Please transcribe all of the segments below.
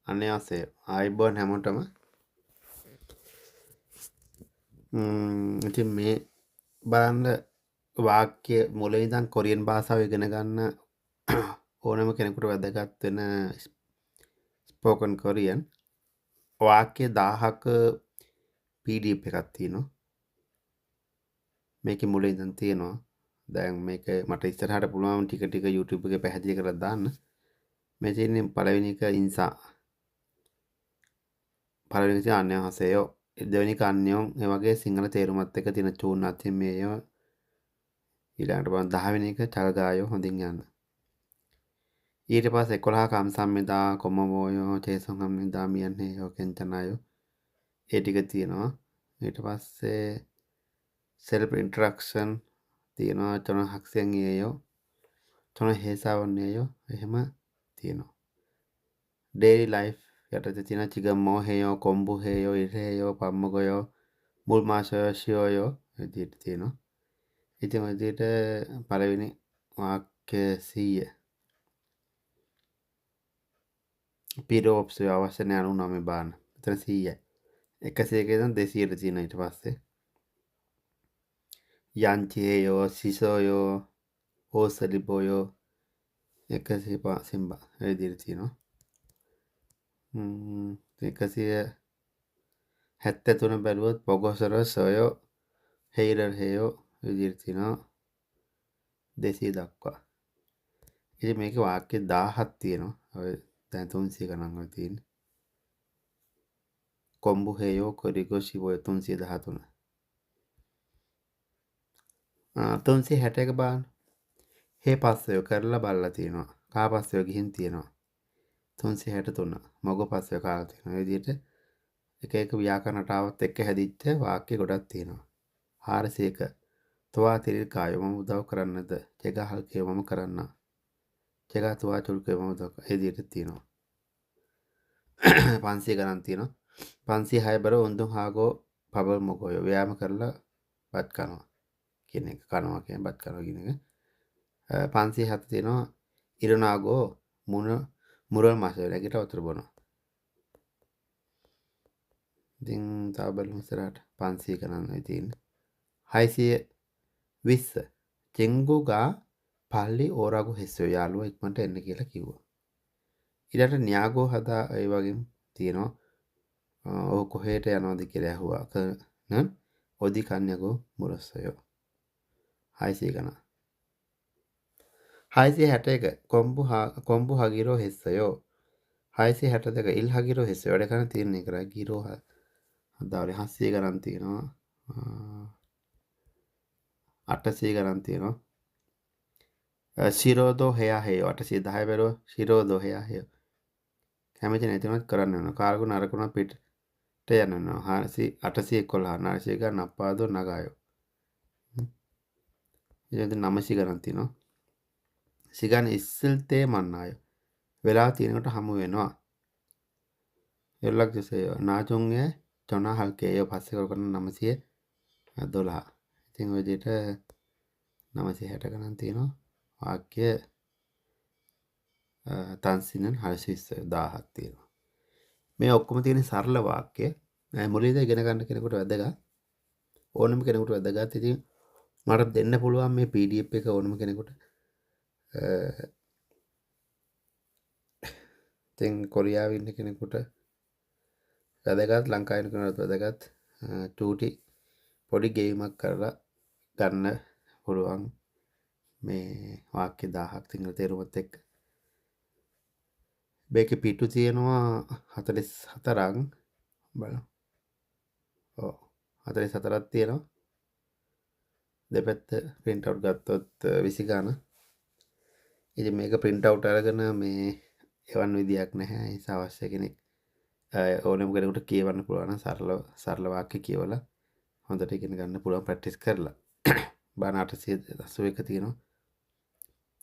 අනයාසේ ආයිබෝන් හැමෝටම ඉතින් මේ බලන්න වාක්‍ය මුලින්දන් කොරියන් භාෂාව ඉගෙන ගන්න ඕනම කෙනෙකුට වැදගත් වෙන ස්පෝකන් කොරියන් වාක්‍ය 1000ක PDF එකක් තියෙනවා. මේකේ මුලින්දන් තියෙනවා. දැන් මේක මට ඉස්සරහට පුළුවන් ටික ටික YouTube එකේ පැහැදිලි කරලා දාන්න. මේ තියෙන්නේ පළවෙනි එක ඉන්සා. පළවෙනි එක අන්‍යහසයෝ. දෙවෙනි එක අන්‍යෝන් ඒ වගේ සිංහල තේරුමත් එක්ක තියෙන චූන් අතින් මේව ඊළඟට බලන්න 10 වෙනි එක චල්ගායෝ හොඳින් යන්න. ඊට පස්සේ 11 කම්සම්මිදා කොමමෝයෝ චේසොන් හම්මිදා මියන්නේ යෝ කෙන්චනායෝ ඒ ටික තියෙනවා. ඊට පස්සේ self introduction තියෙනවා. චොන හක්සියන් ඒයෝ චොන හේසාවන්නේයෝ එහෙම තියෙනවා. daily life යටතේ තියෙන චිගම්මෝ හේයෝ කොම්බු හේයෝ ඉරේයෝ පම්මගයෝ මුල්මාෂයෝ ශියෝයෝ විදිහට තියෙනවා. ඉතින් ඔය විදිහට පළවෙනි වාක්‍ය 100 පිරෝප්ස් අවශ්‍ය නැහැ 99 බාන. මෙතන 100යි. 100 ඉඳන් 200ට තියෙනවා ඊට පස්සේ. යන්චේයෝ සිසෝයෝ ඕසලිබෝයෝ 100 සිම්බා ඒ විදිහට තියෙනවා. 173 බැලුවොත් පොගොසර සොයෝ හේරර් හේයෝ විදිහට තියෙනවා 200 දක්වා. ඉතින් මේකේ වාක්‍ය 1000ක් තියෙනවා. ඔය දැන් 300 ගණන් වල තියෙන්නේ. කොම්බු හේයෝ කොරිගෝ ශිවෝ 313. 361 බලන්න. හේ පස්සයෝ කරලා බලලා තියෙනවා. කා පස්සයෝ ගිහින් තියෙනවා. 363. මොග පස්සයෝ කාලා තියෙනවා. ඒ විදිහට එක එක ව්‍යාකරණ රටාවත් එක්ක හැදිච්ච වාක්‍ය ගොඩක් තියෙනවා. 401. තවා තිරිල් කායෝ මම උදව් කරන්නද? ජෙගා හල්කේ මම කරන්න. ජෙගා තවා චුල්කේ මම උදව් ඒ විදිහට තියෙනවා. 500 ගණන් තියෙනවා. 506 බර උන්දුන් හාගෝ පබල් මොකෝයෝ ව්‍යායාම කරලා බත් කනවා කියන එක කනවා කියන බත් කනවා කියන එක. 507 තියෙනවා ඉරනාගෝ මුරල් මාසය ලැගිට වතුර බොනවා. ඉතින් තව බලමු ඉස්සරහට 500 ගණන් තියෙන්නේ. 620 චෙංගුගා පල්ලි ඕරාගු හෙස්සෝ යාළුවා ඉක්මනට එන්න කියලා කිව්වා. ඊළඟට න්‍යාගෝ හදා ඒ වගේම තියෙනවා. ඔහු කොහෙට යනවද කියලා ඇහුවා. කන ඔදි කන්‍යගෝ මුරස්සයෝ 600 ගණන්. 661 කොම්බු හගිරෝ හෙස්සයෝ 662 ඉල් හගිරෝ හෙස්සයෝ වැඩ කරන තීරණය කරා ගිරෝ හදාවලි 700 ගණන් තියෙනවා. 800 ගණන් තියෙනවා. ශිරෝදෝ හයා හේයෝ 810 බැලුව ශිරෝදෝ හයා හේයෝ කැමති නැතිවත් කරන්න වෙනවා. කාර්ගුණ අරකුණ පිටට යන්න වෙනවා. 811 900 ගණන් අප්පාදෝ නගායෝ. ඉතින් 900 ගණන් තියෙනවා. සිගන් ඉස්සල්තේ මන්නායෝ වෙලා තියෙනකොට හමු වෙනවා. එල්ලක් ජසයෝ නාජුන්ගේ චොනා හල්කේයෝ පස්සේ කරන 912. ඉතින් ඔය විදිහට 960 ගණන් තියෙනවා. වාක්‍ය තන්සිනන් 620 තියෙනවා. මේ ඔක්කොම තියෙන සරල වාක්‍ය. මුලින්ද ඉගෙන ගන්න කෙනෙකුට වැදගත්. ඕනම කෙනෙකුට වැදගත්. ඉතින් මට දෙන්න පුළුවන් මේ PDF එක ඕනම කෙනෙකුට. ඉතින් කොරියාවේ ඉන්න කෙනෙකුට වැදගත්, ලංකාවේ ඉන්න කෙනෙකුට වැදගත්. චූටි පොඩි ගේමක් කරලා ගන්න පුළුවන් මේ වාක්‍ය 1000ක් සිංහල තේරුමත් එක්ක. මේකේ පිටු තියෙනවා 44ක් බලන්න. ඔව් 44ක් තියෙනවා. දෙපැත්ත print out ගත්තොත් 20 ගාන. ඉතින් මේක print out අරගෙන මේ එවන් විදියක් නැහැ. ඒ නිසා අවශ්‍ය කෙනෙක් ඕනම කෙනෙකුට කියවන්න පුළුවන් නම් සරල වාක්‍ය කියවලා හොඳට ඉගෙන ගන්න පුළුවන් ප්‍රැක්ටිස් කරලා. බාන 881 තියෙනවා.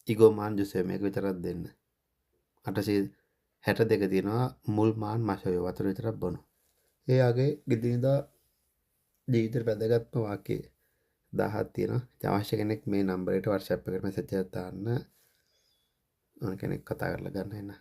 ඉගෝ මාන් ජුසේ මේක විතරක් දෙන්න. 862 තියෙනවා මුල් මාන් මාෂයෝ වතුර විතරක් බොන. ඒ වගේ ගිදිනදා ජීවිතේට වැදගත්ම වාක්‍ය 1000ක් තියෙනවා. ඉතින් අවශ්‍ය කෙනෙක් මේ නම්බරයට WhatsApp එකට මැසේජ් එකක් දාන්න. ඕන කෙනෙක් කතා කරලා ගන්න එන්න.